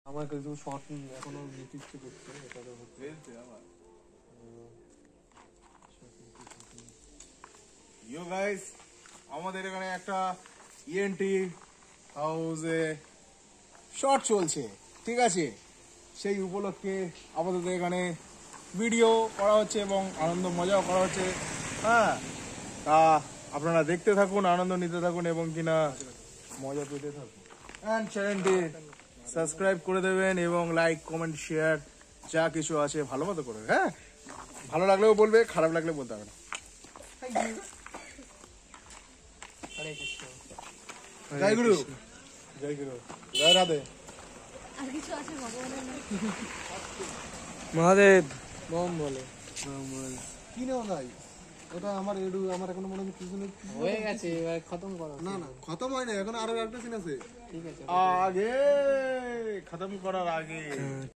আমার কিছু শর্ট এখনো নির্দিষ্ট করতে এটা তো হচ্ছে ইয়ো গাইস, আমাদের এখানে একটা ইএনটি হাউসে শর্ট চলছে, ঠিক আছে? সেই উপলক্ষে আপাতত এখানে ভিডিও করা হচ্ছে এবং আনন্দ মজাও করা হচ্ছে। হ্যাঁ, তা আপনারা দেখতে থাকুন, আনন্দ নিতে থাকুন এবং কিনা মজা পেতে থাকুন। অ্যান্ড চ্যানেলটি সাবস্ক্রাইব করে দেবেন এবং লাইক কমেন্ট শেয়ার যা কিছু আছে ভালো মতো করবেন। হ্যাঁ, ভালো লাগলেও বলবে, খারাপ লাগলে বলতে হবে না। হরে কৃষ্ণ। জয় গুরু, জয় গুরু, জয় রাধে। আর কিছু আছে ভগবানের নাম? মহাদেব বম বলে কি নেও নাই ওটা আমার আমার এখনো মনে হচ্ছে পিছনে হয়ে গেছে, এবার খতম করো। না খতম হয় না, এখন আরো একটা সিন আছে ঠিক আছে আগে খতম করার আগে।